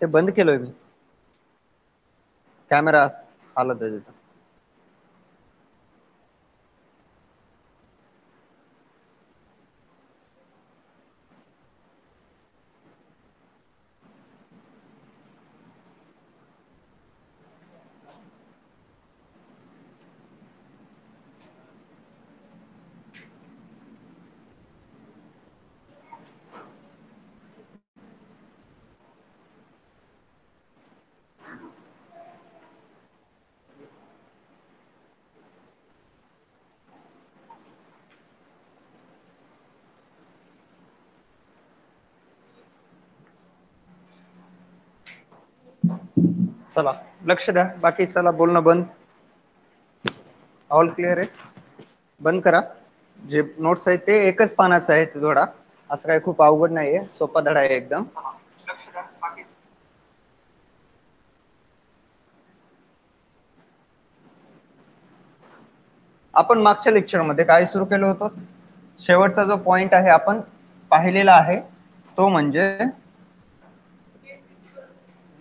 ते बंद केलोय मी, कॅमेरा हालत आहे तिथं. चला लक्ष द्या, बाकी चला बोलणं बंद. ऑल क्लिअर आहे, बंद करा. जे नोट्स आहेत ते एकच पानाचं आहे, थोडा असं काही खूप अवघड नाहीये, सोपा धडा आहे एकदम. आपण मागच्या लेक्चरमध्ये काय सुरू केलं होतं, शेवटचा जो पॉइंट आहे आपण पाहिलेला आहे तो म्हणजे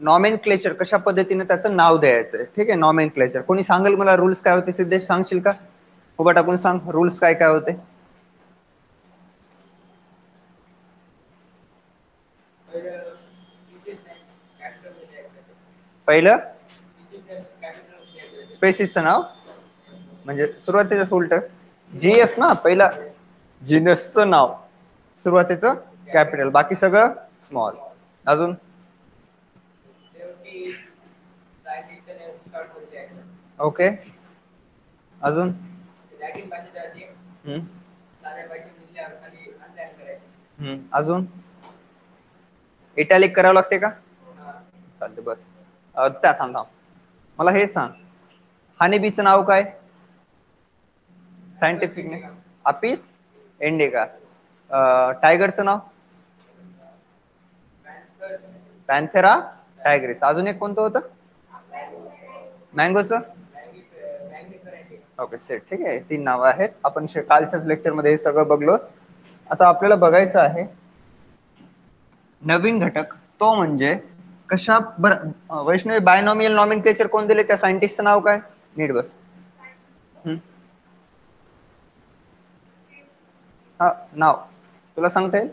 नॉमेनक्लेचर, कशा पद्धतीने त्याचं नाव द्यायचंय. ठीक आहे, नॉमेनक्लेचर. कोणी सांगेल मला रूल्स काय होते? सिद्धेश सांगशील का? उभा टाकून सांग रूल्स काय काय होते. पहिलं स्पेसिसचं नाव, म्हणजे सुरुवातीचं उलट जीएस ना, पहिला जीनसचं नाव सुरुवातीचं कॅपिटल, बाकी सगळं स्मॉल. अजून ओके, अजून अजून इटॅलिक करावं लागते का? चालते बस. त्या थांब थांब, मला हे सांग, हनीबीचं नाव काय सायंटिफिक ने? अपिस इंडिका. टायगरचं नाव पॅन्थेरा टायग्रिस. अजून एक कोणतं होतं? मँगोचं ओके सेट. ठीक आहे, 3 नावं आहेत. आपण कालच्याच लेक्चर मध्ये हे सगळं बघलो. आता आपल्याला बघायचं आहे नवीन घटक, तो म्हणजे कशा वैष्णवी बायनॉमियल नॉमेनक्लेचर कोण दिले? त्या सायंटिस्टचं नाव काय? नीट बस. हा नाव तुला सांगता येईल?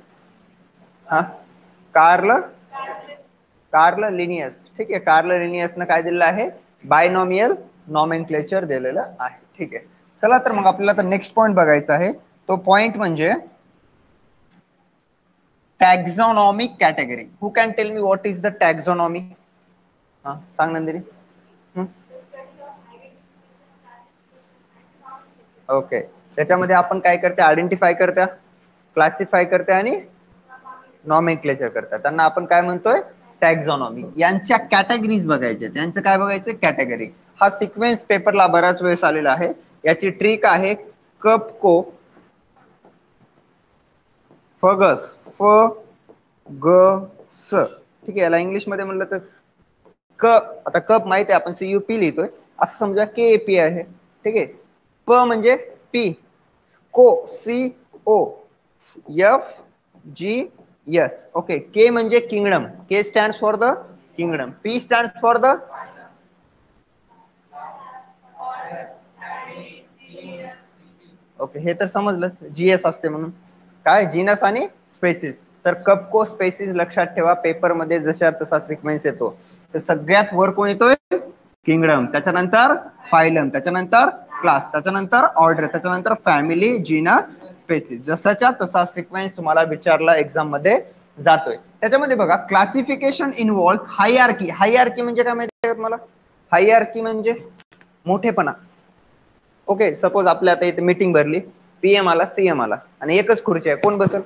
हा, कार्ल लिनियस. ठीक आहे, कार्ल लिनियस ने काय दिलेलं आहे? बायनॉमियल नॉमेनक्लेचर दिलेलं आहे. ठीक आहे, चला तर मग आपल्याला तर नेक्स्ट पॉइंट बघायचा आहे. तो पॉइंट म्हणजे taxonomic category. Who can tell me what is the taxonomy? हा सांग नंदिनी. ओके, त्याच्यामध्ये आपण काय करते? आयडेंटिफाय करत्या, क्लासिफाय करते आणि नॉमेनक्लेचर करतात. त्यांना आपण काय म्हणतोय? टॅक्झॉनॉमी. यांच्या कॅटेगरीज बघायच्या. त्यांचं काय बघायचं? कॅटेगरी. हा सिक्वेन्स पेपरला बराच वेळेस आलेला आहे. याची ट्रिक आहे कपको फगस, फ ग स. ठीक आहे, याला इंग्लिश मध्ये म्हणलं तर क, आता कप माहिती आहे, आपण सीयूपी लिहितोय, असं समजा के पी आहे. ठीक आहे, प म्हणजे पी, को सी ओ, एफ जी एस. ओके, के म्हणजे kingdom, K stands for the kingdom, P stands for the okay, हे तर समजलं जीएस असते म्हणून. काय? जीनस आणि स्पेसिस. तर कपको स्पेसिस लक्षात ठेवा, पेपर मध्ये जशा तसा सिक्वेन्स येतो. तर सगळ्यात वर कोण येतोय? किंगडम, त्याच्यानंतर फायलम, त्याच्यानंतर क्लास, त्याच्यानंतर ऑर्डर, त्याच्यानंतर फॅमिली, जीनस, स्पेसिस. जसाच्या तसा सिक्वेन्स तुम्हाला विचारला एक्झाम मध्ये जातोय. त्याच्यामध्ये बघा, क्लासिफिकेशन इन्व्हॉल्व्स हायरार्की. हायरार्की म्हणजे काय माहिती आहे तुम्हाला? हायरार्की म्हणजे मोठेपणा. ओके, सपोज आपल्या आता इथे मीटिंग भरली, पीएम आला, सीएम आला आणि एकच खुर्ची आहे, कोण बसल?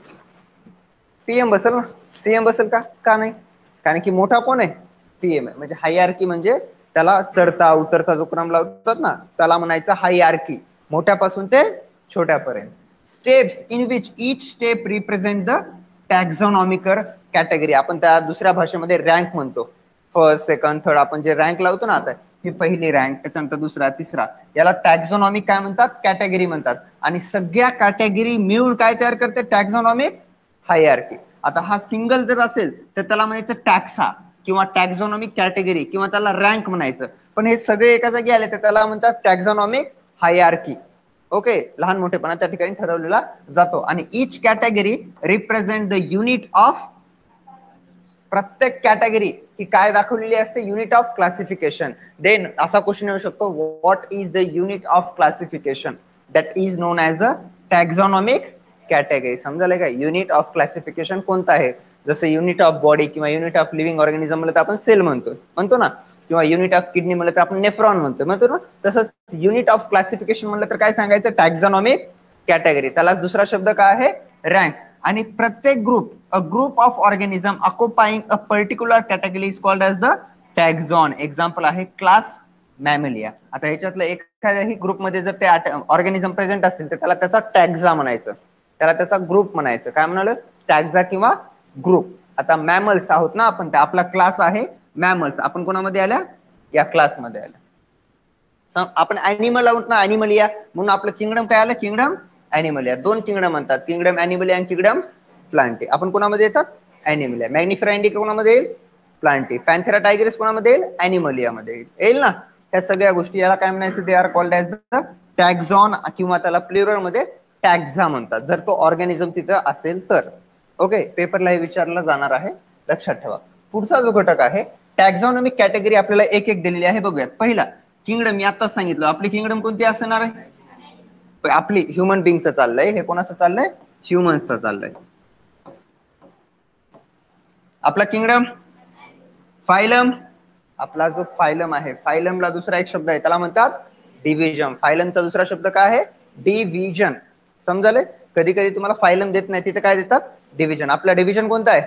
पीएम बसल ना. सीएम बसल का? का नाही? कारण की मोठा कोण आहे? पीएम आहे. म्हणजे हायरार्की म्हणजे त्याला चढता उतरता जो क्रम लावतात ना, त्याला म्हणायचं हायरार्की, मोठ्यापासून ते छोट्यापर्यंत. Steps in which each step represent the taxonomical category. आपण त्या दुसऱ्या भाषेमध्ये रँक म्हणतो. फर्स्ट, सेकंड, थर्ड, आपण जे रँक लावतो ना, आता ही पहिली रँक, त्याच्यानंतर दुसरा, तिसरा, याला टॅक्झॉनॉमिक काय म्हणतात? कॅटेगरी म्हणतात. आणि सगळ्या कॅटेगरी मिळून काय तयार करते? टॅक्झॉनॉमिक हायरार्की. आता हा सिंगल जर असेल तर त्याला म्हणायचं टॅक्सा. किंवा टॅक्झॉनॉमिक कॅटेगरी किंवा त्याला रँक म्हणायचं. पण हे सगळे एका जागी आले तर त्याला म्हणतात टॅक्झॉनॉमिक हायरार्की. ओके, लहान मोठेपणा त्या ठिकाणी ठरवलेला जातो. आणि each category represent the unit of, प्रत्येक कॅटेगरी ही काय दाखवलेली असते, युनिट ऑफ क्लासिफिकेशन. देन असा क्वेश्चन येऊ शकतो, what is the unit of classification, that is known as a taxonomic category. समजलं का, युनिट ऑफ क्लासिफिकेशन कोणतं आहे. जसं युनिट ऑफ बॉडी किंवा युनिट ऑफ लिव्हिंग ऑर्गॅनिझम म्हणलं तर आपण सेल म्हणतो ना, किंवा युनिट ऑफ किडनी म्हणलं तर आपण नेफ्रॉन म्हणतो ना. तसंच युनिट ऑफ क्लासिफिकेशन म्हणलं तर काय सांगायचं, टॅक्झॉनॉमिक कॅटेगरी. त्याला दुसरा शब्द काय आहे, रँक. आणि प्रत्येक group, a group of organism occupying a particular category is called as the taxon. Example आहे क्लास मॅमेलिया. आता ह्याच्यातलं एखाद्याही ग्रुपमध्ये जर ते ऑर्गॅनिझम प्रेझेंट असतील तर त्याला त्याचा टॅक्झा म्हणायचं, त्याला त्याचा ग्रुप म्हणायचं. काय म्हणाल, टॅक्झा किंवा ग्रुप. आता मॅमल्स आहोत ना आपण, तर आपला क्लास आहे मॅमल्स. आपण कोणामध्ये आल्या, या क्लासमध्ये आल्या. आपण अॅनिमल आहोत ना, अॅनिमलिया, म्हणून आपलं किंगडम काय आलं, किंगडम अॅनिमलिया. दोन किंगडम म्हणतात, किंगडम अॅनिमलिया आणि किंगडम प्लांटी. आपण कोणामध्ये येतात, अॅनिमलिया. मॅग्निफेरा इंडिका कोणामध्ये येईल, प्लांटी. पॅन्थेरा टायग्रिस कोणामध्ये येईल, अॅनिमलियामध्ये येईल ना. ह्या सगळ्या गोष्टी याला काय म्हणायचं, they are called as the taxon, किंवा त्याला प्लुरल मध्ये टॅक्झा म्हणतात, जर तो ऑर्गॅनिझम तिथं असेल तर. ओके, पेपरला हे विचारलं जाणार आहे, लक्षात ठेवा. पुढचा जो घटक आहे टॅक्झॉनॉमिक कॅटेगरी, आपल्याला एक एक दिलेली आहे. बघूयात. पहिला किंगडम, मी आताच सांगितलं आपली किंगडम कोणती असणार आहे, आपली ह्युमन बिंगचं चाललंय. हे कोणाचं चाललंय, ह्युमन्सचं चाललंय. आपला किंगडम फायलम, आपला जो फायलम आहे, फायलमला दुसरा एक शब्द आहे, त्याला म्हणतात डिव्हिजन. फायलमचा दुसरा शब्द काय आहे, डिव्हिजन. समजले. कधी कधी तुम्हाला फायलम देत नाही, तिथे काय देतात, डिव्हिजन. आपला डिव्हिजन कोणता आहे,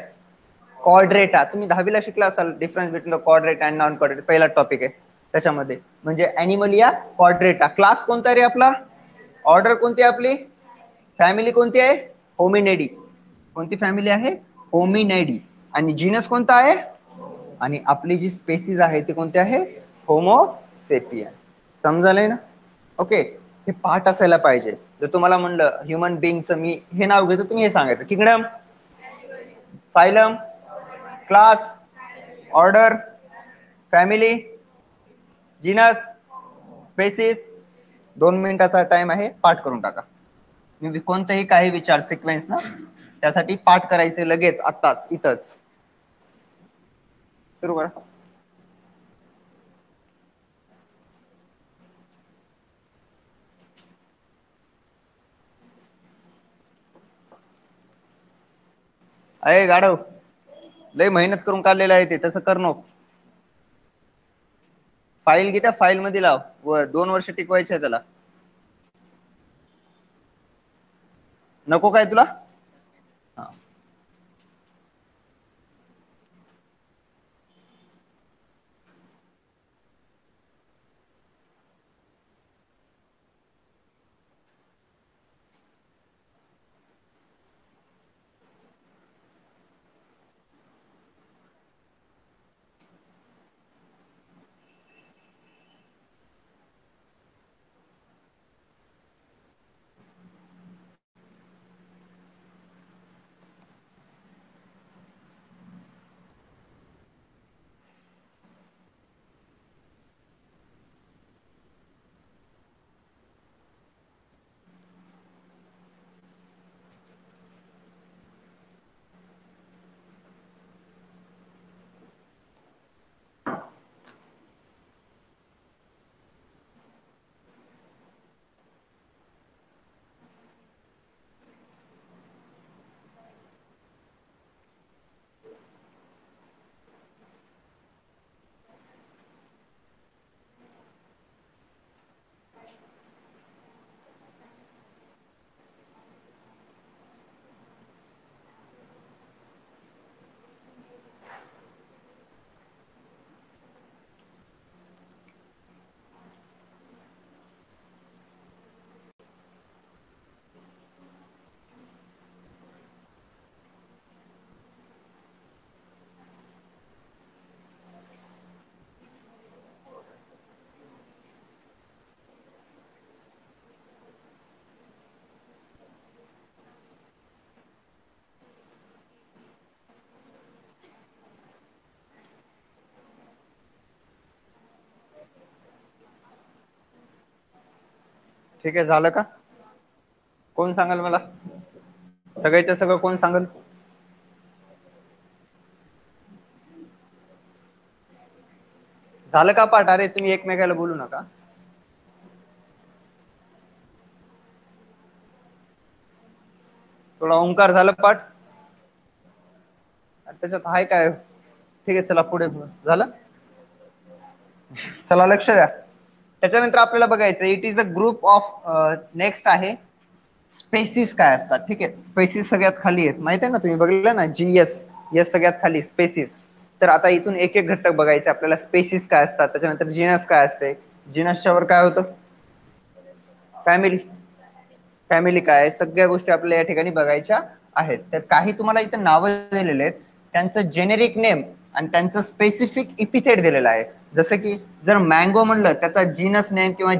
कॉर्ड्रेटा. तुम्ही 10वीला शिकला असाल, डिफरन्स बिटवीन कॉर्ड्रेटा अँड नॉन कॉर्ड्रेटा, पहिला टॉपिक आहे त्याच्यामध्ये. म्हणजे अॅनिमलिया कॉर्ड्रेटा. क्लास कोणता रे आपला, ऑर्डर कोणती आहे आपली, फॅमिली कोणती आहे, होमिनेडी. कोणती फॅमिली आहे, होमिनेडी. आणि जीनस कोणता आहे, आणि आपली जी स्पेसीज आहे ती कोणती आहे, होमोसेपियन. समजलंय ना. ओके, हे पाठ असायला पाहिजे. जर तुम्हाला म्हणलं ह्युमन बिंगचं मी हे नाव घेतो, तुम्ही हे सांगायचं, kingdom, phylum, class, order, family, genus, species. 2 मिनिटाचा टाइम आहे, पाठ करून टाका. मी कोणतंही काही विचार सिक्वेन्स ना, त्यासाठी पाठ करायचे लगेच, आत्ताच इथंच. सुरू करा. अरे गाढव, लय मेहनत करून काढलेलं आहे ते, तसं कर नको. फाईल घे, त्या फाईल मध्ये लाव, 2 वर्ष टिकवायचे आहे त्याला. नको काय तुला, हा. ठीक आहे, झालं का? कोण सांगाल मला? सगळ्याच्या सगळं कोण सांगाल? झालं का पाठ? अरे तुम्ही एकमेकाला बोलू नका. थोडा ओंकार झालं पाठ? त्याच्यात आहे काय? ठीक आहे, चला पुढे. झालं? चला लक्ष द्या. त्याच्यानंतर आपल्याला बघायचं it is the group of, next आहे स्पेसिस काय असतात. ठीक आहे, स्पेसिस सगळ्यात खाली आहेत, माहित आहे ना, तुम्ही बघितलं ना, जीएस, एस सगळ्यात खाली स्पेसिस. तर आता इथून एक एक घटक बघायचे आपल्याला. स्पेसिस काय असतात, त्याच्यानंतर जिनस काय असते, जिनसच्या वर काय होतं, फॅमिली, फॅमिली काय, सगळ्या गोष्टी आपल्याला या ठिकाणी बघायच्या आहेत. तर काही तुम्हाला इथे नावं दिलेले आहेत, त्यांचं जेनेरिक नेम आणि त्यांचं स्पेसिफिक इपिथेट दिलेलं आहे. जसं की जर मँगो म्हणलं, त्याचा जीनस नेम किंवा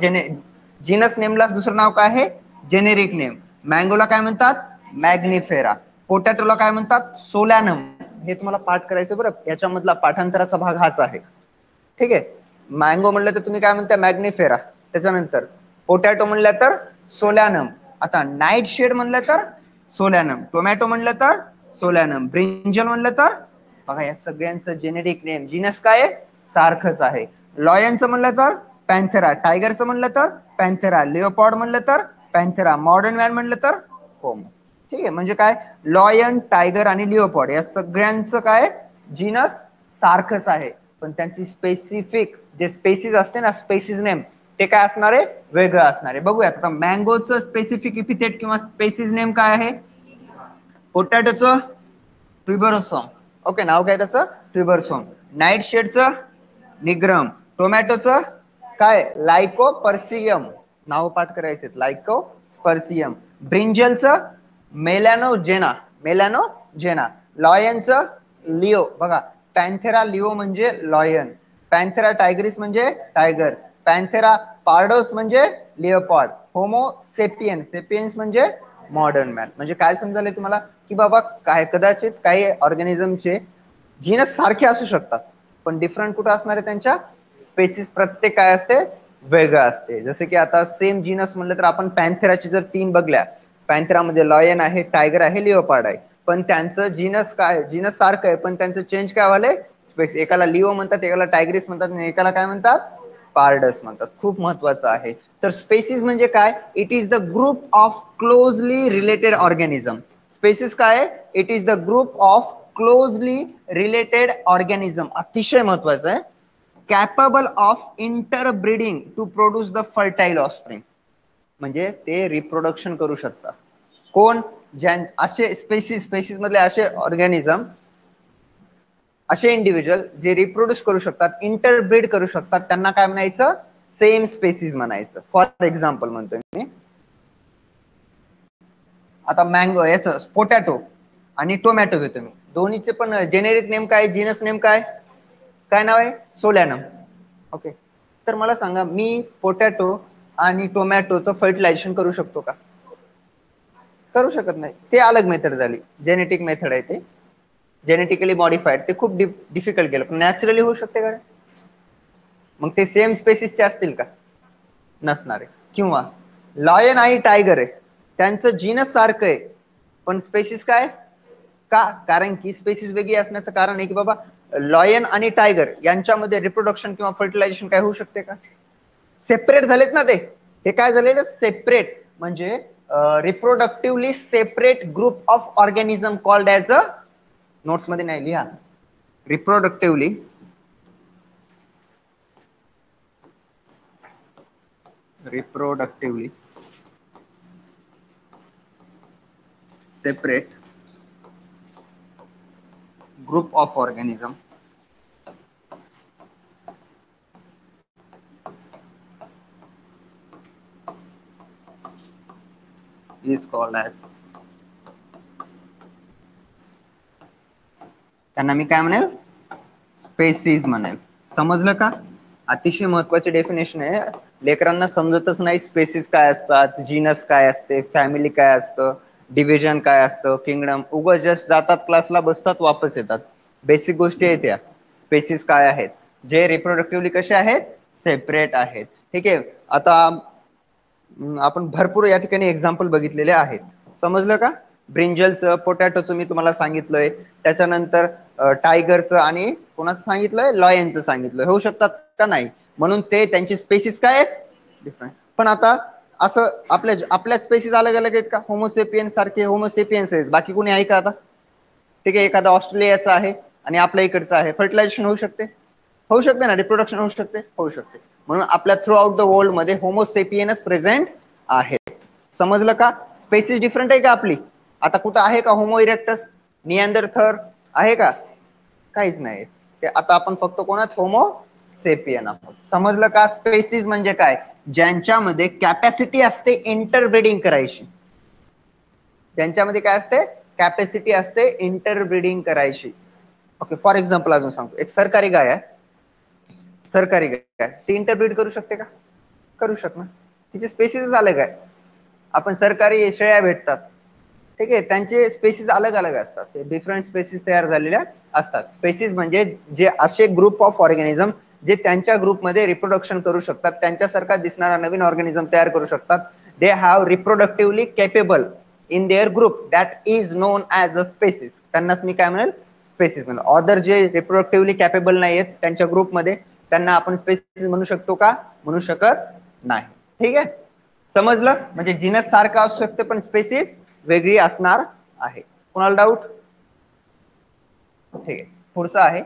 जीनस नेमला दुसरं नाव काय आहे, जेनेरिक नेम. मँगोला काय म्हणतात, मॅग्निफेरा. पोटॅटोला काय म्हणतात, सोलॅनम. हे तुम्हाला पाठ करायचं बरं, याच्यामधला पाठांतराचा भाग हाच आहे. ठीक आहे, मँगो म्हणलं तर तुम्ही काय म्हणता, मॅग्निफेरा. त्याच्यानंतर पोटॅटो म्हणलं तर सोलॅनम. आता नाईट शेड म्हणलं तर सोलॅनम. टोमॅटो म्हणलं तर सोलॅनम. ब्रिंजल म्हणलं तर, बघा या सगळ्यांचं जेनेरिक नेम, जीनस काय आहे, सारखंच आहे. लॉयनचं म्हणलं तर पॅन्थेरा, टायगरचं म्हणलं तर पॅन्थेरा, लिओपॉर्ड म्हणलं तर पॅन्थेरा, मॉडर्न मॅन म्हणलं तर होमो. ठीक आहे, म्हणजे काय, लॉयन, टायगर आणि लिओपॉर्ड या सगळ्यांचं काय जीनस सारखंच आहे, पण त्यांची स्पेसिफिक जे स्पेसिस असते ना, स्पेसिस नेम, ते काय असणार आहे, वेगळं असणार आहे. बघूयात आता. मँगोचं स्पेसिफिक इपिथेट किंवा स्पेसिस नेम काय आहे, पोटॅटोचं ट्युबरोसोम. ओके, नाव काय त्याचं, ट्युबरोसोम. Night शेडचं nigrum. टोमॅटोचं काय, लायकोपर्सियम. नाव पाठ करायचे, लायकोपर्सियम. ब्रिंजलचं मेलॅनोजेना, मेलॅनोजेना. लॉयनचं लिओ, बघा पॅन्थेरा लिओ म्हणजे लॉयन, पॅन्थेरा टायग्रिस म्हणजे टायगर, पॅन्थेरा पार्डोस म्हणजे लिओपॉर्ड, होमो सेपियन, सेपियन्स म्हणजे मॉडर्न मॅन. म्हणजे काय समजायला तुम्हाला, की बाबा काय कदाचित काही ऑर्गॅनिझमचे जीनस सारखे असू शकतात, पण डिफरंट कुठं असणार आहे, त्यांच्या स्पेसिस प्रत्येक काय असते, वेगळं असते. जसं की आता सेम जीनस म्हणलं तर आपण पॅन्थेराची जर तीन बघल्या, पॅन्थेरामध्ये लॉयन आहे, टायगर आहे, लिओपार्ड आहे, पण त्यांचं जीनस काय, जीनस सारखं आहे, पण त्यांचं चेंज काय व्हायलंय, स्पेस. एकाला लिओ म्हणतात, एकाला टायग्रिस म्हणतात, आणि एकाला काय म्हणतात, पार्डस म्हणतात. खूप महत्वाचं आहे. तर स्पेसिस म्हणजे काय, it is the group of closely related organism. Species काय, it is the group of closely related organism. अतिशय महत्वाचं आहे. Capable of interbreeding to produce the fertile offspring. म्हणजे ते रिप्रोडक्शन करू शकतात. कोण, असे स्पेसिस, स्पेसिस मधले असे ऑर्गॅनिझम, असे इंडिव्हिज्युअल जे रिप्रोड्यूस करू शकतात, इंटरब्रीड करू शकतात, त्यांना काय म्हणायचं, सेम स्पेसिस म्हणायचं. फॉर एक्झाम्पल म्हणतोय मी, आता मँगो, याचं पोटॅटो आणि टोमॅटो घेतो मी, दोन्हीचे पण जेनेरिक नेम काय, जीनस नेम काय, काय नाव आहे, सोलॅनम. ओके, तर मला सांगा, मी पोटॅटो आणि टोमॅटोचं फर्टिलायझेशन करू शकतो का? करू शकत नाही. ते अलग मेथड झाली, जेनेटिक मेथड आहे, ते जेनेटिकली मॉडिफाईड, ते खूप डिफिकल्ट केलं. पण नॅचरली होऊ शकते का? मग ते सेम स्पेसिसचे असतील का? नसणार आहे. किंवा लॉयन आणि टायगर आहे, त्यांचं जीनस सारखं आहे, पण स्पेसिस काय, का, कारण की स्पेसिस वेगळी असण्याचं कारण आहे की बाबा लॉयन आणि टायगर यांच्यामध्ये रिप्रोडक्शन किंवा फर्टिलायझेशन काय होऊ शकते का? सेपरेट झालेत ना ते. हे काय झालेले, सेपरेट, म्हणजे reproductively separate group of organism called as a, notes मध्ये नाही लिहा, reproductively reproductively separate group of organism is called as, त्यांना मी काय म्हणेल, स्पेसिस म्हणेल. समजलं का? अतिशय महत्वाची डेफिनेशन आहे. लेकरांना समजतच नाही स्पेसिस काय असतात, जीनस काय असते, फॅमिली काय असतं, डिव्हिजन काय असतं, किंगडम. उगा जस्ट जातात क्लासला, बसतात, वापस येतात. बेसिक गोष्टी आहेत या. स्पेसिस काय आहेत, जे रिप्रोडक्टिव्हली कसे आहेत, सेपरेट आहेत. ठीक आहे. आता आपण भरपूर या ठिकाणी एक्झाम्पल बघितलेले आहेत. समजलं का? ब्रिंजलचं, पोटॅटोचं मी तुम्हाला सांगितलंय, त्याच्यानंतर टायगरचं आणि कोणाचं सांगितलंय, लॉयनचं सांगितलंय. होऊ शकतात का? नाही. म्हणून ते त्यांची स्पेसिस काय आहेत? डिफरंट. पण आता असं आपल्या आपल्या स्पेसिस अलग अलग आहेत का? होमोसेपियन सारखे होमोसेपियन्स आहेत, बाकी कोणी आहे का आता? ठीक आहे, एखादा ऑस्ट्रेलियाचा आहे आणि आपल्या इकडचं आहे, फर्टिलायझेशन होऊ शकते? होऊ शकते ना. रिप्रोडक्शन होऊ शकते? होऊ शकते. म्हणून आपल्या थ्रू आउट द वर्ल्ड मध्ये होमोसेपियनच प्रेझेंट आहेत. समजलं का? स्पेसिस डिफरंट आहे का आपली? आता कुठं आहे का होमो इरेक्टस, निअँडरथर आहे का? काहीच नाही. ते आता आपण फक्त कोणात? होमो सेपियन आहोत. समजलं का? स्पेसिस म्हणजे काय? ज्यांच्यामध्ये कॅपॅसिटी असते इंटरब्रीडिंग करायची. त्यांच्यामध्ये काय असते? कॅपॅसिटी असते इंटरब्रीडिंग करायची. ओके, फॉर एक्झाम्पल अजून सांगतो. एक सरकारी गाय आहे, सरकारी गाय ती इंटरब्रीड करू शकते का? करू शकणार. तिचे स्पेसिस अलग आहे. आपण सरकारी शेळ्या भेटतात, ठीक आहे, त्यांचे स्पेसिस अलग अलग असतात. ते डिफरंट स्पेसिस तयार झालेल्या असतात. स्पेसिस म्हणजे जे असे ग्रुप ऑफ ऑर्गॅनिझम जे त्यांच्या ग्रुपमध्ये रिप्रोडक्शन करू शकतात, त्यांच्यासारखा दिसणारा नवीन ऑर्गॅनिझम तयार करू शकतात. They have reproductively capable in their group, that is known as a species. त्यांनाच मी काय म्हणेल? स्पेसिस म्हणेल. ऑदर जे रिप्रोडक्टिव्हली कॅपेबल नाही आहेत त्यांच्या ग्रुपमध्ये, त्यांना आपण स्पेसिस म्हणू शकतो का? म्हणू शकत नाही. ठीक आहे, समजलं? म्हणजे जीनस सारखा असू शकते पण स्पेसिस वेगळी असणार आहे. कोणाला डाऊट? ठीक आहे, पुढचं आहे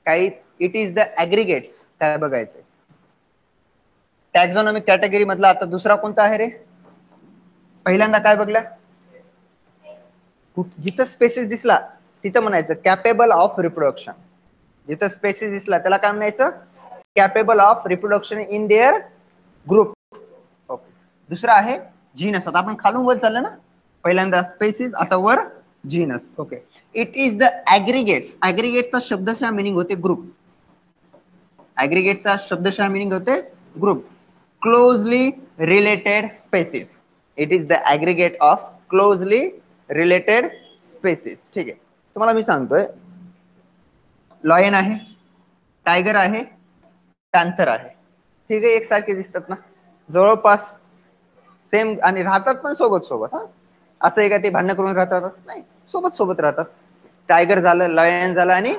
काही. It is the aggregates. काय बघायचंय? टॅक्झॉनॉमिक कॅटेगरी मधला आता दुसरा कोणता आहे रे? पहिल्यांदा काय बघला? जिथं स्पेसिस दिसला तिथं म्हणायचं कॅपेबल ऑफ रिप्रोडक्शन. जिथं स्पेसिस दिसला त्याला काय म्हणायचं? Capable of reproduction in their group. Okay. दुसरा आहे जीनस. आता आपण खालून वर चाललं ना, पहिल्यांदा स्पेसिस, आता वर genus. Okay. It is the aggregates. ऍग्रिगेटचा शब्दशः मिनिंग होते ग्रुप. ऍग्रिगेटचा शब्दशः मिनिंग होते group. Closely related species. It is the aggregate of closely related species. ठीक आहे, तुम्हाला मी सांगतोय, लॉयन आहे, टायगर आहे, पॅन्थर आहे. ठीक आहे, एकसारखे दिसतात ना, जवळपास सेम, आणि राहतात पण सोबत सोबत. हा, असं आहे का ते भांडण करून राहतात? नाही, सोबत सोबत राहतात. टायगर झालं, लॉयन झालं आणि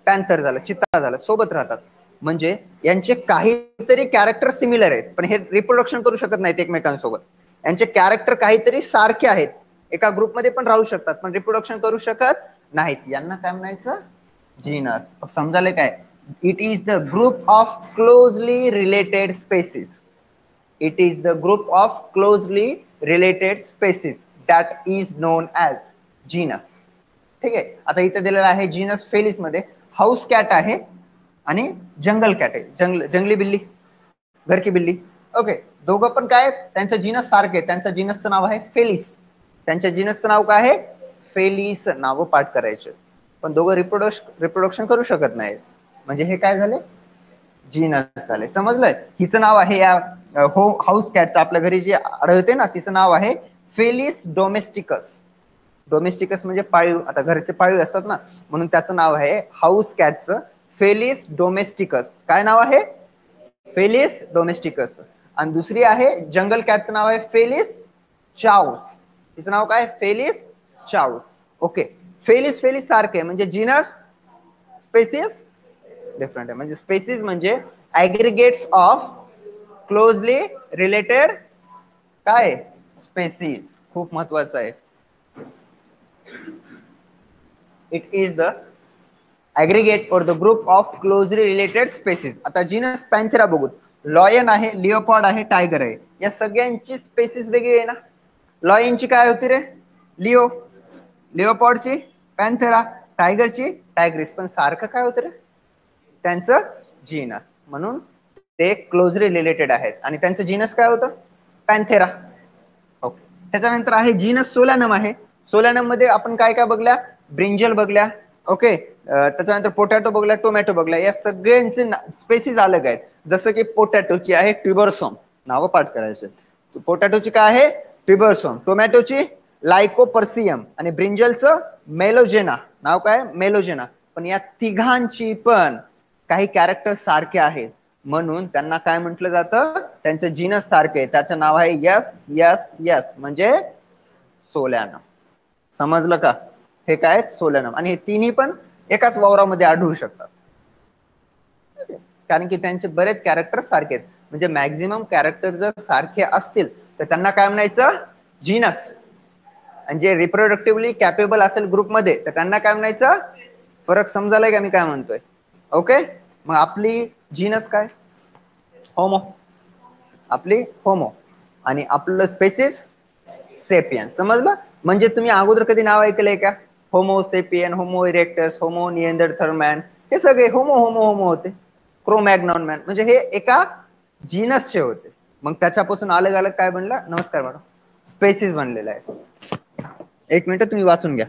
पॅन्थर झालं, चित्ता झालं, सोबत राहतात. म्हणजे यांचे काहीतरी कॅरेक्टर सिमिलर आहेत, पण हे रिप्रोडक्शन करू शकत नाहीत एकमेकांसोबत. यांचे कॅरेक्टर काहीतरी सारखे आहेत, एका ग्रुपमध्ये पण राहू शकतात पण रिप्रोडक्शन करू शकत नाहीत. यांना काय म्हणायचं? जीनस. समजाले काय? It is the group of closely related species. It is the group of closely related spaces that is known as genus. ठीक आहे, आता इथे दिलेलं आहे जीनस फेलिस मध्ये हाऊस कॅट आहे आणि जंगल कॅट आहे. जंगली बिल्ली, घरकी बिल्ली. ओके, दोघं पण काय? त्यांचं जीनस सारखे. त्यांचं जीनसचं नाव आहे फेलिस. त्यांच्या जीनसचं नाव काय आहे? फेलिस. नाव पाठ करायचे, पण दोघं रिप्रोडक्शन करू शकत नाहीत. म्हणजे हे काय झाले? जीनस झाले. समजलंय? हिचं नाव आहे या हाऊस कॅटचं, आपल्या घरी जी आढळते ना, तिचं नाव आहे फेलिस डोमेस्टिकस. डोमेस्टिकस म्हणजे पाळीव, आता घरचे पाळीव असतात ना, म्हणून त्याचं नाव आहे हाऊस कॅटचं फेलिस डोमेस्टिकस. काय नाव आहे? Felis domesticus. आणि दुसरी आहे जंगल कॅटचं नाव आहे फेलिस चाउस. तिचं नाव काय? Felis chaus. Okay, Felis Felis सारखे, म्हणजे जीनस स्पेसिस डिफरंट आहे. म्हणजे स्पेसिस म्हणजे ऍग्रिगेट्स ऑफ क्लोजली रिलेटेड काय? स्पेसिस. खूप महत्वाचं आहे. It is the aggregate for the group of closely related species. आता जीनस पॅन्थेरा बघू. लॉयन आहे, लिओपॉर्ड आहे, टायगर आहे. या सगळ्यांची स्पेसिस वेगळी आहे ना. लॉयनची काय होती रे? लिओ. लिओपॉर्डची पॅन्थेरा. टायगरची टायग्रिस. पण सारखं काय होतं रे? त्यांचं जीनस. म्हणून ते क्लोजली रिलेटेड आहेत. आणि त्यांचं जीनस काय होतं? पॅन्थेरा. ओके, त्याच्यानंतर आहे जीनस सोलॅनम आहे. सोलॅनम मध्ये आपण काय काय बघल्या? ब्रिंजल बघल्या. ओके, त्याच्यानंतर पोटॅटो बघल्या, टोमॅटो बघल्या. या सगळ्यांचे स्पेसिस अलग आहेत. जसं की पोटॅटोची आहे ट्युबरसोम. नावं पाठ करायचे. पोटॅटोची काय आहे? ट्युबरसोम. टोमॅटोची लायकोपर्सियम. आणि ब्रिंजलचं मेलोजेना. नाव काय? मेलोजेना. पण या तिघांची पण काही कॅरेक्टर सारखे आहेत. म्हणून त्यांना काय म्हटलं जातं, त्यांचं जीनस सारखे, त्याचं नाव आहे यस यस यस, म्हणजे सोलॅनम. समजलं का? हे काय सोलॅनम, आणि हे तिन्ही पण एकाच वावरामध्ये आढळू शकतात, कारण की त्यांचे बरेच कॅरेक्टर सारखे आहेत. म्हणजे मॅक्झिमम कॅरेक्टर जर सारखे असतील तर त्यांना काय म्हणायचं, जीनस. आणि जे रिप्रोडक्टिव्हली कॅपेबल असेल ग्रुपमध्ये तर त्यांना काय म्हणायचं. फरक समजायलाय का मी काय म्हणतोय? ओके. मग आपली जीनस काय, होमो, आपली होमो, आणि आपलं स्पेसिस सेपियन. समजलं? म्हणजे तुम्ही अगोदर कधी नाव ऐकलंय का? Homo sapien, Homo erectus, Homo Neanderthal man, हे सगळे होमो होमो होमो होते. क्रोमॅग्नॉन मॅन, म्हणजे हे एका जीनसचे होते. मग त्याच्यापासून अलग अलग काय बनलं, नमस्कार मॅडम, स्पेसिस बनलेला आहे. एक मिनिट तुम्ही वाचून घ्या.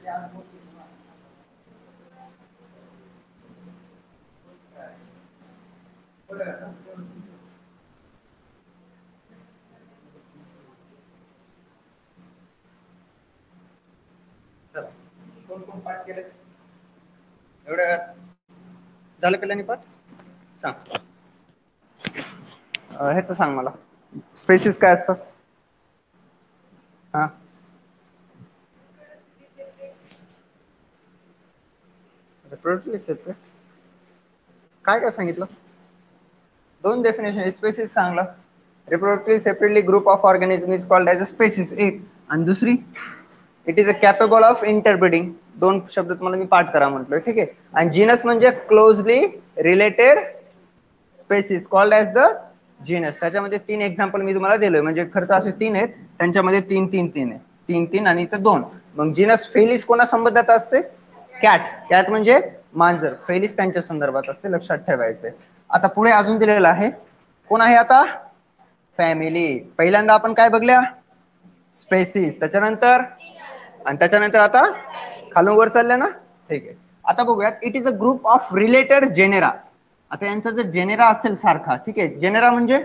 चला कोण कोण पाठ केले एवढ्या वेळात झालं कल्याणी पाठ सांग ह्याच सांग मला स्पेसिस काय असतात हा रिप्रोडक्टिव्ह सेपरेट काय काय सांगितलं दोन डेफिनेशन स्पेसिस सांगला reproductive separately group of organism is called as a species एक आणि दुसरी it is a capable of interbreeding दोन शब्द तुम्हाला मी पाठ करा म्हटलं ठीक आहे आणि जीनस म्हणजे closely related species called as the genus त्याच्यामध्ये तीन एक्झाम्पल मी तुम्हाला दिलोय म्हणजे खर्च असे तीन आहेत त्यांच्यामध्ये तीन तीन तीन आहे तीन तीन आणि इथं दोन मग जीनस फेलिस कोणा संबंधात असते कॅट कॅट म्हणजे मांजर फेलिस त्यांच्या संदर्भात असते लक्षात ठेवायचे आता पुढे अजून दिलेलं आहे कोण आहे आता फॅमिली पहिल्यांदा आपण काय बघल्या स्पेसिस त्याच्यानंतर आणि त्याच्यानंतर आता खालून वर चालल्या ना ठीक आहे आता बघूयात it is a group of related genera आता यांचा जर जेनेरा असेल सारखा ठीक आहे जेनेरा म्हणजे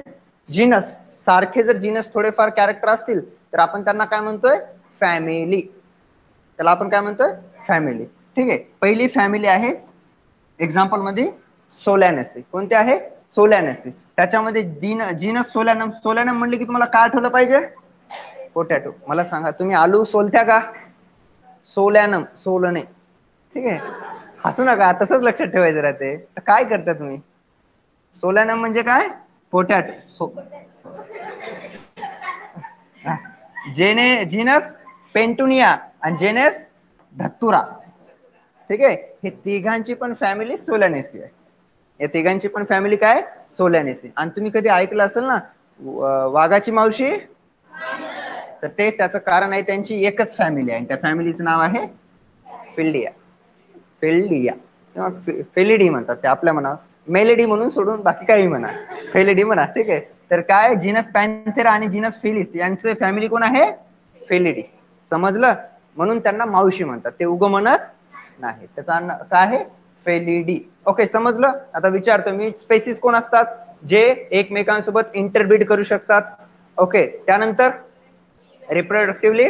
जीनस सारखे जर जीनस थोडेफार कॅरेक्टर असतील तर आपण त्यांना काय म्हणतोय फॅमिली त्याला आपण काय म्हणतोय फॅमिली ठीक आहे पहिली फॅमिली आहे एक्झाम्पल मध्ये सोलॅनेसी कोणते आहे सोलॅनेसी त्याच्यामध्ये जीनस सोलॅनम सोलॅनम म्हणले की तुम्हाला काय आठवलं पाहिजे पोटॅटो मला सांगा तुम्ही आलू सोलत्या का सोलॅनम सोलणे ठीक आहे हसू नका तसंच लक्षात ठेवायचं राहते काय करता तुम्ही सोलॅनम म्हणजे काय पोटॅटो जीनस पेंटुनिया आणि जेनेस धत्तुरा ठीक आहे हे तिघांची पण फॅमिली सोलॅनेसी आहे या तिघांची पण फॅमिली काय सोलॅनेसी आणि तुम्ही कधी ऐकलं असेल ना वाघाची मावशी तर ते त्याचं कारण आहे त्यांची एकच फॅमिली आहे त्या फॅमिलीचं नाव आहे फिल्डिया फिल्डिया किंवा फेलिडी म्हणतात ते आपल्या म्हणा मेलेडी म्हणून सोडून बाकी काही म्हणा फेलिडी म्हणा ठीक आहे तर काय जीनस पॅन्थेरा आणि जीनस फिलिस यांचे फॅमिली कोण आहे फेलिडी समजलं म्हणून त्यांना मावशी म्हणतात ते उग म्हणत नाही त्याचा काय आहे फेलिडी ओके समजलं आता विचारतो मी स्पेसिस कोण असतात जे एकमेकांसोबत इंटरब्रीड करू शकतात ओके त्यानंतर रिप्रोडक्टिव्हली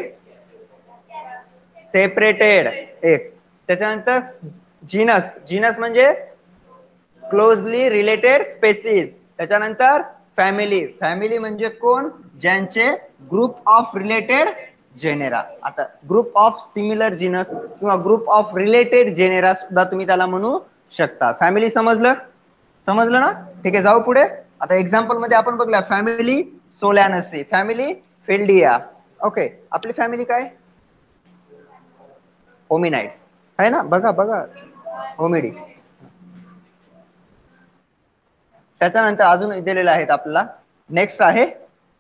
सेपरेटेड एक त्याच्यानंतर जीनस जीनस म्हणजे क्लोजली रिलेटेड स्पेसिस त्याच्यानंतर फॅमिली फॅमिली म्हणजे कोण ज्यांचे ग्रुप ऑफ रिलेटेड जेनेरा आता ग्रुप ऑफ सिमिलर जीनस किंवा ग्रुप ऑफ रिलेटेड जेनेरा सुद्धा तुम्ही त्याला म्हणू शकता फॅमिली समजलं समजलं ना ठीक आहे जाऊ पुढे आता एक्झाम्पल मध्ये आपण बघूया फॅमिली सोलॅनसी फॅमिली फिल्डिया ओके आपली फॅमिली काय होमिनाइड आहे ना बघा बघा होमिडी त्याच्यानंतर अजून दिलेले आहेत आपल्याला नेक्स्ट आहे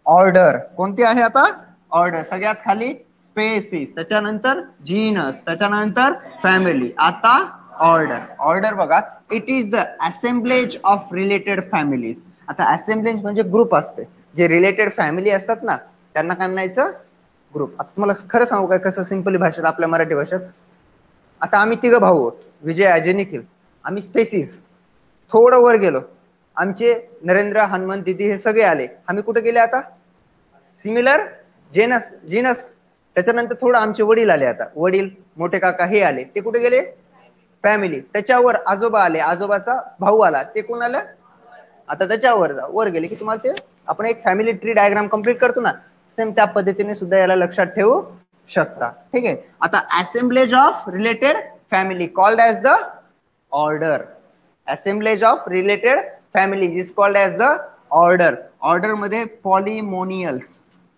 ऑर्डर कोणती आहे आता ऑर्डर सगळ्यात खाली स्पेसिस त्याच्यानंतर जीनस त्याच्यानंतर फॅमिली आता ऑर्डर ऑर्डर बघा it is the assemblage of related families आता असेंब्लेज म्हणजे ग्रुप असते जे रिलेटेड फॅमिली असतात ना त्यांना काय म्हणायचं ग्रुप आता तुम्हाला खरं सांगू काय कसं सिंपली भाषेत आपल्या मराठी भाषेत आता आम्ही तिघं भाऊ आहोत विजय अजय निखिल आम्ही स्पेसिस थोडं वर गेलो आमचे नरेंद्र हनुमंत दिदी हे सगळे आले आम्ही कुठे गेले आता सिमिलर जेनस जीनस त्याच्यानंतर थोडं आमचे वडील आले आता वडील मोठे काका हे आले ते कुठे गेले फॅमिली त्याच्यावर आजोबा आले आजोबाचा भाऊ आला ते कोण आलं आता त्याच्यावर वर गेले की तुम्हाला ते आपण एक फॅमिली ट्री डायग्राम कंप्लीट करतो ना सेम त्या पद्धतीने सुद्धा याला लक्षात ठेवू शकता ठीक आहे आता assemblage of related family called as the order assemblage of related families is called as the order order मध्ये पॉलिमोनियल्स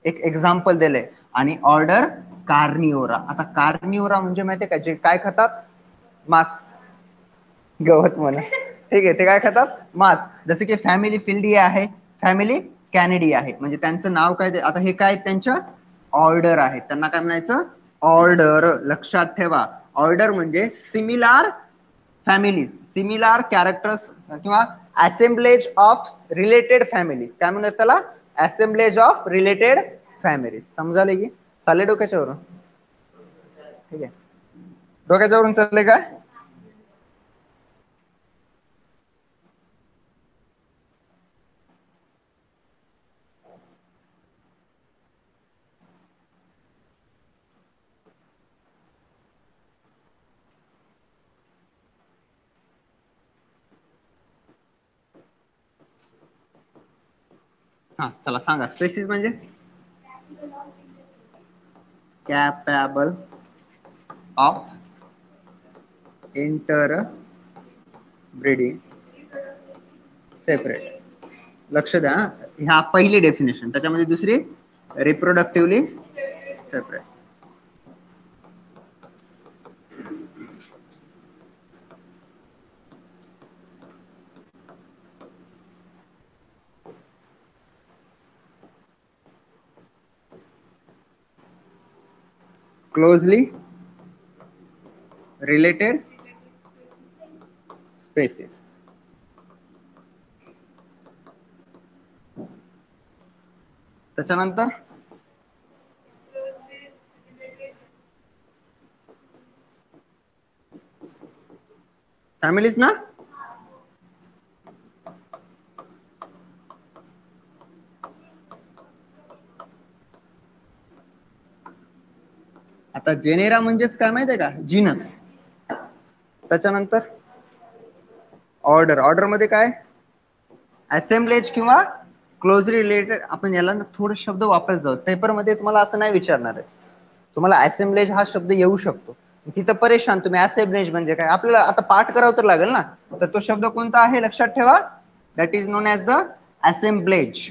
एक एक्झाम्पल दिले आणि ऑर्डर कार्निओरा आता कार्निओरा म्हणजे माहितीये का जे काय खातात मांस गवत म्हणा ठीक आहे ते काय खातात मांस जसे की फॅमिली फिल्डिया आहे फॅमिली कॅनेडी आहे म्हणजे त्यांचं नाव काय आता हे काय त्यांच्या ऑर्डर आहे त्यांना काय म्हणायचं ऑर्डर लक्षात ठेवा ऑर्डर म्हणजे सिमिलर फॅमिलीज सिमिलर कॅरेक्टर्स किंवा असेंब्लेज ऑफ रिलेटेड फॅमिलीज काय म्हणतात त्याला असेंब्लेज ऑफ रिलेटेड फॅमिलीज समजाले की चालेल डोक्याच्यावरून ठीक आहे डोक्याच्यावरून चालले काय? हा चला सांगा, स्पेसिस म्हणजे capable of inter breeding separate. लक्ष द्या, ह्या पहिली डेफिनेशन. त्याच्यामध्ये दुसरी रिप्रोडक्टिव्हली सेपरेट. Closely related spaces. त्याच्यानंतर फॅमिलीज ना, आता जेनेरा म्हणजेच काय माहितीये का, जीनस. त्याच्यानंतर ऑर्डर. ऑर्डर मध्ये काय, असेंब्लेज किंवा क्लोजली रिलेटेड. आपण याला थोडे शब्द वापरत जाऊ, पेपरमध्ये तुम्हाला असं नाही विचारणार आहे. तुम्हाला असेंब्लेज हा शब्द येऊ शकतो, तिथं परेशान तुम्ही. असेंब्लेज म्हणजे काय, आपल्याला आता पाठ करावं तर लागेल ना. तर तो शब्द कोणता आहे लक्षात ठेवा, that is known as the assemblage.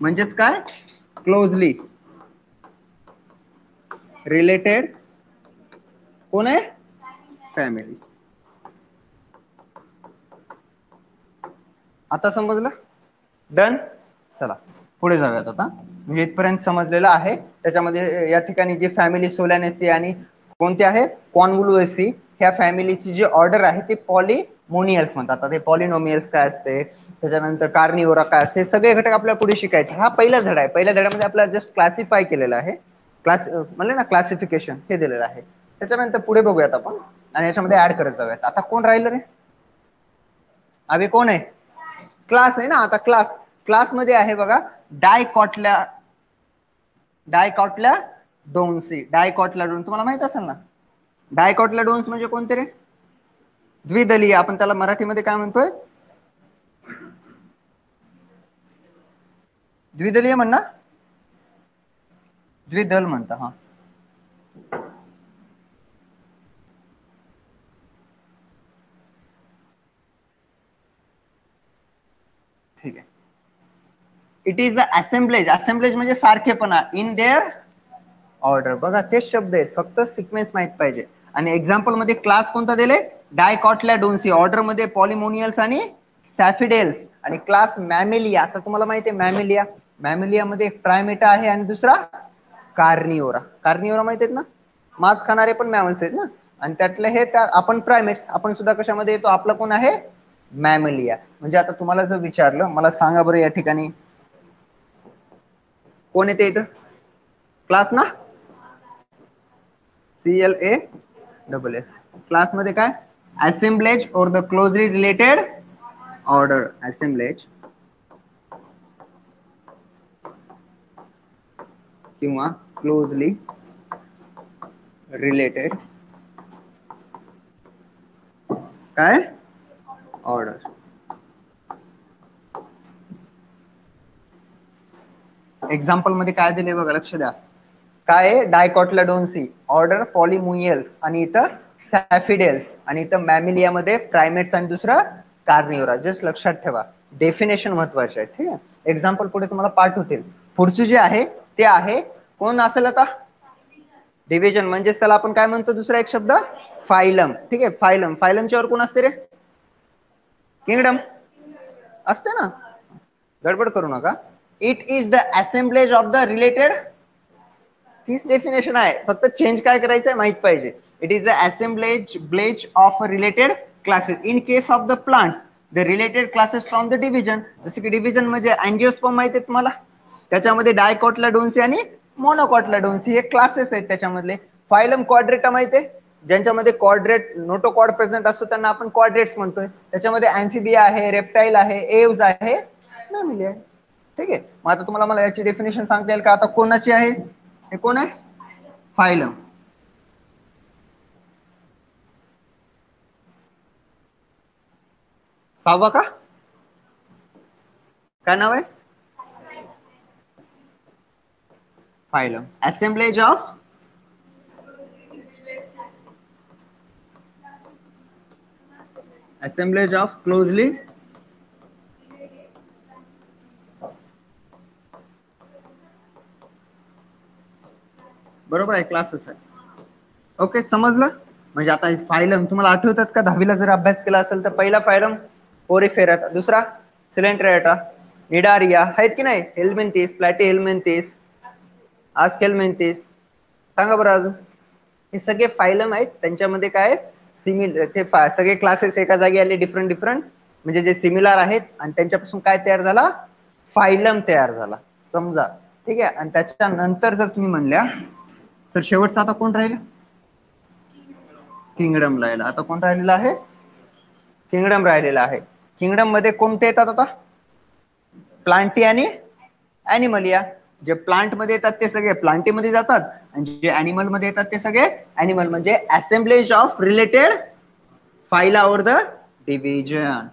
म्हणजेच काय, क्लोजली रिलेटेड कोण आहे, फॅमिली. आता समजलं, डन. चला पुढे जाऊयात आता. म्हणजे इथपर्यंत समजलेलं आहे. त्याच्यामध्ये या ठिकाणी जी फॅमिली सोलॅनेसी आणि कोणती आहे, कॉन्व्होल्युएसी, ह्या फॅमिलीची जी ऑर्डर आहे ती पॉलिमोनियल्स म्हणतात. आता ते पॉलिनोमियल्स काय असते, त्याच्यानंतर कार्निओरा काय असते, सगळे घटक आपल्याला पुढे शिकायचे. हा पहिला धडा आहे. पहिल्या धड्यामध्ये आपल्याला जस्ट क्लासिफाय केलेलं आहे, क्लास म्हणले ना, क्लासिफिकेशन हे दिलेलं आहे. त्याच्यानंतर पुढे बघूयात आपण आणि याच्यामध्ये ऍड करत जाऊयात. आता कोण राहिलं रे, अभि कोण आहे, क्लास आहे ना. आता क्लास, क्लास मध्ये आहे बघा, डायकॉटल्या डोन्सी. डायकॉटल्या डोन्स तुम्हाला माहित असेल ना. डायकॉटल्या डोन्स म्हणजे कोणते रे, द्विदलीय. आपण त्याला मराठीमध्ये काय म्हणतोय, द्विदलीय म्हणणं, द्विदल म्हणता. हा ठीक आहे. It is the assemblage. Assemblage म्हणजे सारखेपणा, इन देअर ऑर्डर. बघा तेच शब्द आहेत, फक्त सिक्वेन्स माहित पाहिजे. आणि एक्झाम्पल मध्ये क्लास कोणता दिले, डायकॉटल्या डोन्सी. ऑर्डर मध्ये पॉलिमोनियल्स आणि सॅफिडेल्स. आणि क्लास मॅमेलिया. आता तुम्हाला माहिती आहे मॅमेलिया, मॅमेलिया मध्ये एक प्रायमेटा आहे आणि दुसरा कार्निओरा. कार्निओरा माहित आहेत ना, मांस खाणारे पण मॅमल्स आहेत ना. आणि त्यातले हे आपण प्रायमेट्स. आपण सुद्धा कशामध्ये येतो, आपलं कोण आहे, मॅमेलिया. म्हणजे आता तुम्हाला जर विचारलं, मला सांगा बरं या ठिकाणी कोण येते इथं, क्लास ना, CLASS. क्लास मध्ये काय, असेंब्लेज और the closely related order. Assemblage किंवा क्लोजली रिलेटेड काय, ऑर्डर. एक्झाम्पल मध्ये काय दिले बघा, लक्ष द्या. काय आहे, डायकॉटलाडोन्सी, ऑर्डर पॉलिमुनियल्स, आणि इथं सॅफिडेल्स, आणि इथं मॅमिलिया मध्ये प्रायमेट्स, आणि दुसरं कार्निओरा. जस्ट लक्षात ठेवा, डेफिनेशन महत्वाचे आहे. ठीक आहे, एक्झाम्पल पुढे तुम्हाला पाठ होतील. पुढचे जे आहे ते आहे, कोण असेल आता, डिव्हिजन. म्हणजेच त्याला आपण काय म्हणतो, दुसरा एक शब्द फायलम. ठीक आहे, फायलम. फायलमच्या वर कोण असते रे, किंगडम असते ना, गडबड करू नका. It is the assemblage of the related, तीच डेफिनेशन आहे, फक्त चेंज काय करायचं माहित पाहिजे. It is the assemblage of related classes. In case of the plants, the related classes from the division. जसे की डिव्हिजन म्हणजे अँजिओस्पर्म माहिती आहे तुम्हाला, त्याच्यामध्ये डायकॉटलाडोन्सी आणि मोनोकॉटलाडोन्सी हे क्लासेस आहेत त्याच्यामधले. फायलम क्वाड्रेटा माहितीये, ज्यांच्यामध्ये क्वाड्रेट नोटोकॉड प्रेझेंट असतो त्यांना आपण क्वाड्रेट्स म्हणतोय. त्याच्यामध्ये अँफिबिया आहे, रेप्टाईल आहे, एव्ज आहे, मॅमिली आहे. ठीक आहे. मग आता तुम्हाला मला याची डेफिनेशन सांगता येईल का? आता कोणाची आहे? हे कोण आहे? फायलम. सहावा का? काय नाव आहे? फायलम. असेंबलेज ऑफ क्लोजली बरोबर आहे, क्लासेस आहे. ओके, समजलं. म्हणजे आता फायलम तुम्हाला आठवतात का? 10वीला जर अभ्यास केला असेल तर पहिला फायलम पोरिफेरा, दुसरा सिलेंट्रेटा, निडारिया आहेत की नाही, हेल्मिंथिस, प्लॅटीहेल्मिंथिस, आस्केल्मिंथिस. सांगा बरं अजून. हे सगळे फायलम आहेत. त्यांच्यामध्ये काय सिमिलर ते सगळे क्लासेस एका जागी आले, डिफरंट डिफरंट म्हणजे जे सिमिलर आहेत, आणि त्यांच्यापासून काय तयार झाला? फायलम तयार झाला. समजा. ठीक आहे. आणि त्याच्यानंतर जर तुम्ही म्हणल्या तर शेवटचा आता कोण राहिला? किंगडम राहिला. आता कोण राहिलेला आहे? किंगडम राहिलेला आहे. किंगडम मध्ये कोणते येतात आता? प्लांटी आणि ॲनिमलिया. जे प्लांट मध्ये येतात ते सगळे प्लांटी मध्ये जातात, आणि जे ॲनिमल मध्ये येतात ते सगळे ॲनिमल. म्हणजे assemblage of related phyla or the division.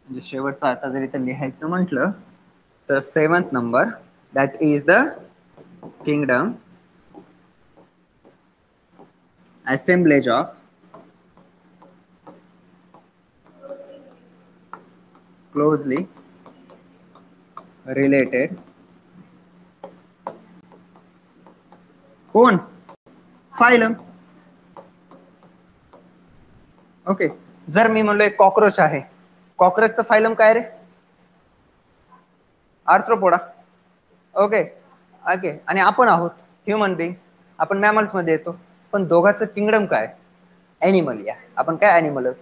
म्हणजे शेवटचा आता जर इथं लिहायचं म्हटलं तर 7th number, that is the kingdom assemblage of closely related कोण? फायलम. ओके. जर मी म्हणलो एक कॉक्रोच आहे, कॉक्रोचचं फायलम काय रे? आर्थ्रोपोडा. ओके. ओके. आणि आपण आहोत ह्युमन बिंग्स, आपण मॅमल्स मध्ये येतो. पण दोघांचं किंगडम काय? ॲनिमल. या आपण काय ॲनिमल आहोत.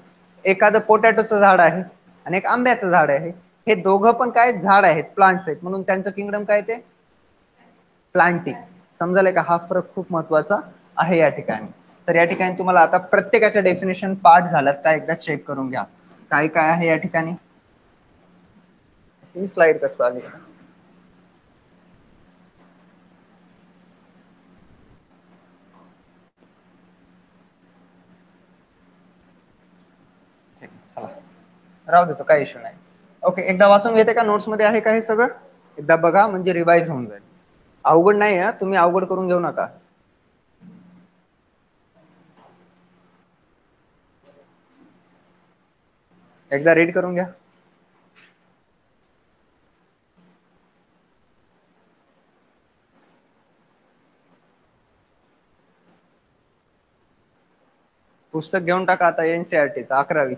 एखादं पोटॅटोचं झाड आहे आणि एक आंब्याचं झाड आहे. हे दोघं पण काय झाड आहेत, प्लांट्स आहेत, म्हणून त्यांचं किंगडम काय ते प्लांटिंग. समजायला का? हा फरक खूप महत्वाचा आहे या ठिकाणी. तर या ठिकाणी तुम्हाला आता प्रत्येकाच्या डेफिनेशन पाठ झाल्यात का एकदा चेक करून घ्या. काय काय आहे या ठिकाणी. ही स्लाइड कसं आली? चला राहू देतो, काही इश्यू नाही. ओके. एकदा वाचून घेते का? नोट्स मध्ये आहे का हे सगळं? एकदा बघा म्हणजे रिवाइज होऊन जाईल. अवघड नाही आहे, तुम्ही अवघड करून घेऊ नका. एकदा रीड करून घ्या. पुस्तक घेऊन टाका आता एनसीईआरटीचं 11वी.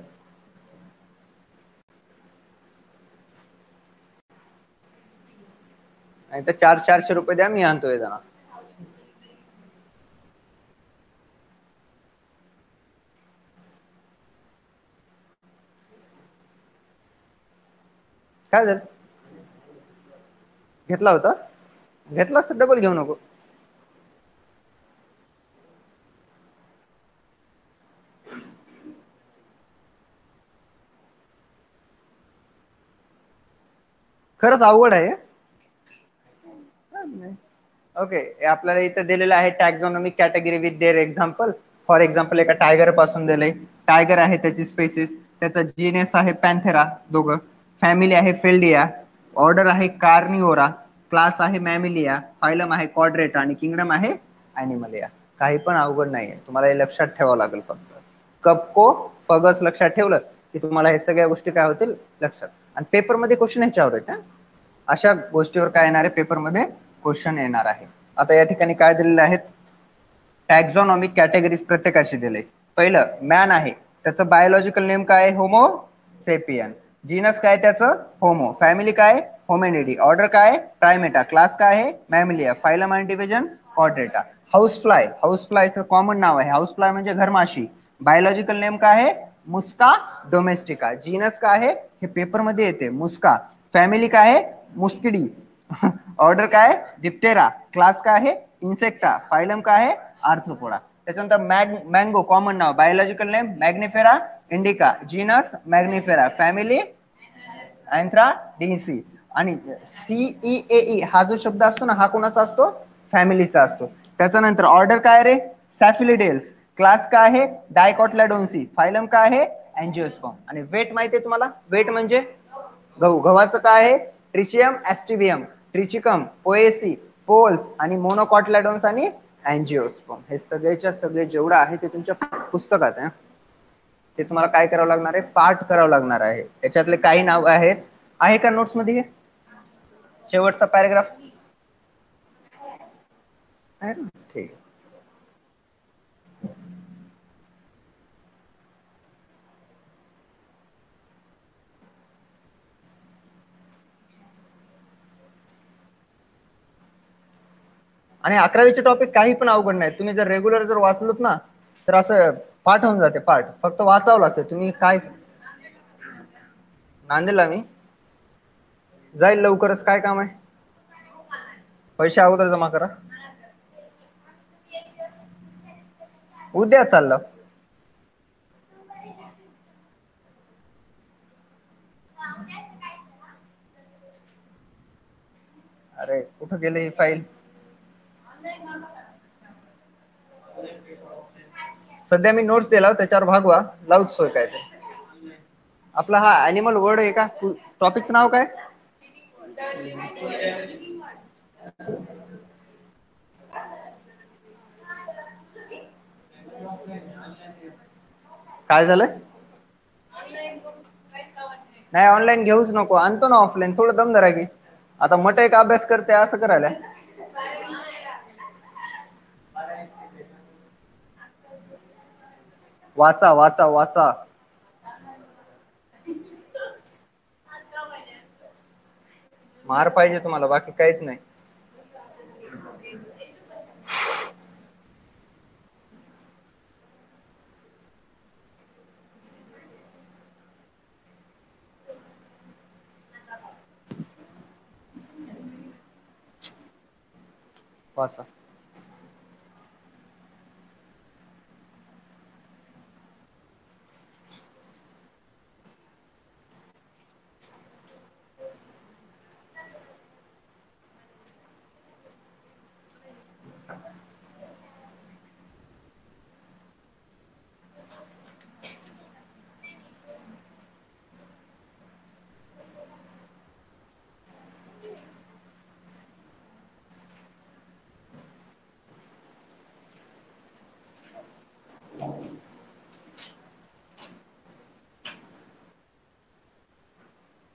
नाही तर 400 रुपये द्या, मी आणतोय जरा. काय झालं? घेतला होतास? घेतलास तर डबल घेऊ नको. खरंच अवघड आहे. ओके. आपल्याला इथं दिलेलं आहे taxonomic category with their example. For example एका टायगर पासून दिलंय. टायगर आहे त्याची स्पेसिस, त्याचा जीनेस आहे पॅन्थेरा दोघं, फॅमिली आहे फेल्डिया, ऑर्डर आहे कार्निओरा, क्लास आहे मॅमिलिया, फायलम आहे क्वाड्रेटा, आणि किंगडम आहे ॲनिमलिया. काही पण अवघड नाहीये, तुम्हाला हे लक्षात ठेवावं लागेल फक्त. कपको पगस लक्षात ठेवलं की तुम्हाला हे सगळ्या गोष्टी काय होतील लक्षात. आणि पेपरमध्ये क्वेश्चन ह्याच्यावर आहेत. अशा गोष्टीवर काय येणार आहे पेपरमध्ये? क्वेश्चन येणार आहे. आता या ठिकाणी काय दिलेले आहेत? टॅक्झॉनॉमिक कॅटेगरीज प्रत्येकाशी दिले. पहिलं मॅन आहे, त्याचं बायोलॉजिकल नेम काय आहे? Homo sapien. जीनस काय त्याचं? होमो. फॅमिली काय? होमेनिडी. ऑर्डर काय? प्रायमेटा. क्लास काय आहे? Mammalia. Phylum and division Chordata. House fly, house फ्लायचं कॉमन नाव आहे. हाऊस फ्लाय म्हणजे घरमाशी. बायोलॉजिकल नेम काय आहे? मुस्का डोमेस्टिका. जीनस काय आहे? हे पेपरमध्ये येते, मुस्का. फॅमिली काय आहे? मुस्किडी. ऑर्डर काय आहे डिप्टेरा, क्लास काय आहे इन्सेक्टा, फायलम काय आहे आर्थ्रोपोडा. त्याच्यानंतर मँगो कॉमन नाव, biological name Mangifera indica, genus Mangifera, family Anacardiaceae. आणि सीईएई हा जो शब्द असतो ना हा कोणाचा असतो फॅमिलीचा असतो. त्याच्यानंतर ऑर्डर काय रे सॅफिलिडेल्स, क्लास काय आहे डायकॉटलॅडोन्सी, फायलम काय आहे अँजिओस्पर्म. आणि वेट माहितीये तुम्हाला, वेट म्हणजे गहू, गव्हाचं काय आहे ट्रिशियम ऍस्टिबियम, ट्रिचिकम, पोएसी, पोल्स आणि मोनोकॉटलॅडोन्स आणि अँजिओस्पर्म. हे सगळेच्या सगळे जेवढं आहे ते तुमच्या पुस्तकात आहे. ते तुम्हाला काय करावं लागणार आहे पाठ करावं लागणार आहे. त्याच्यातले काही नाव आहेत, आहे का नोट्स मध्ये शेवटचा पॅराग्राफ आहे ना, ठीक आहे. आणि 11वीचे टॉपिक काही पण अवघड नाही, तुम्ही जर रेग्युलर जर वाचलोत ना तर असं पाठ होऊन जाते, पाठ फक्त वाचावं लागतं. तुम्ही काय नांदेडला मी जाईल लवकरच, काय काम आहे पैसे अगोदर जमा करा. उद्या चाललं. अरे कुठं गेले ही फाईल, सध्या मी नोट्स दिला त्याच्यावर भागवा लावूच सोय काय ते. आपला हा अॅनिमल वर्ड आहे का टॉपिकचं नाव काय काय झालंय नाही ऑनलाईन घेऊच नको, आणतो ना ऑफलाईन, थोडं दम धरा की. आता मट एक अभ्यास करते असं करायला. वाचा वाचा वाचा. मार पाहिजे तुम्हाला बाकी काहीच नाही. वाचा.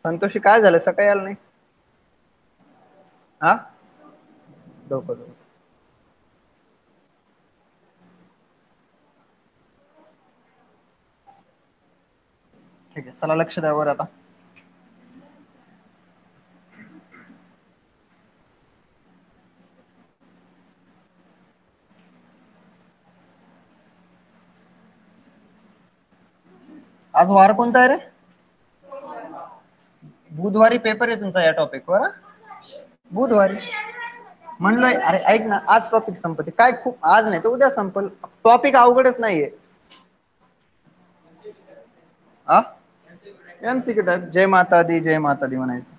संतोषी काय झालं सकाळी आलं नाही. हा डोकं डोकं. ठीक आहे चला लक्ष द्या वर आता. आज वार कोणता आहे रे, बुधवारी पेपर आहे तुमचा या टॉपिक वर. बुधवारी म्हणलोय, अरे ऐक ना आज टॉपिक संपते काय, खूप आज नाही तर उद्या संपल, टॉपिक अवघडच नाहीये. हा एमसीक्यू टाईप, जय माता दी जय माता दी म्हणायचं.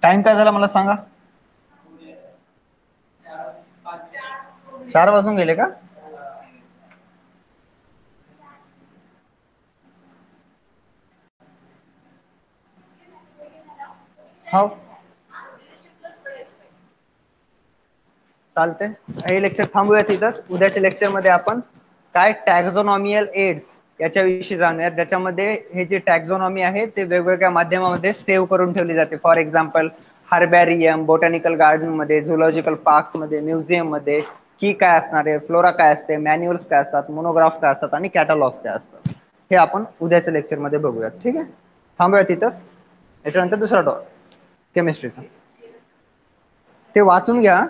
टाइम काय झाला मला सांगा. 4 वाजून गेले का. हो चालते, हे लेक्चर थांबूया तिथंच. उद्याच्या लेक्चर मध्ये आपण काय टॅक्झॉनॉमियल एड्स याच्याविषयी जाणूया, ज्याच्यामध्ये हे जे टॅक्झॉनॉमी आहे ते वेगवेगळ्या माध्यमामध्ये सेव्ह करून ठेवली जाते. फॉर एक्झाम्पल हार्बॅरियम, बॉटॅनिकल गार्डन मध्ये, झुलॉजिकल पार्क मध्ये, म्युझियम मध्ये की काय असणार आहे, फ्लोरा काय असते, मॅन्युअल्स काय असतात, मोनोग्राफ काय असतात आणि कॅटलॉग्स काय असतात. हे आपण उद्याच्या लेक्चर मध्ये बघूया. ठीक आहे, थांबूया तिथंच. याच्यानंतर दुसरा टॉपिक केमिस्ट्रीचा, ते वाचून घ्या.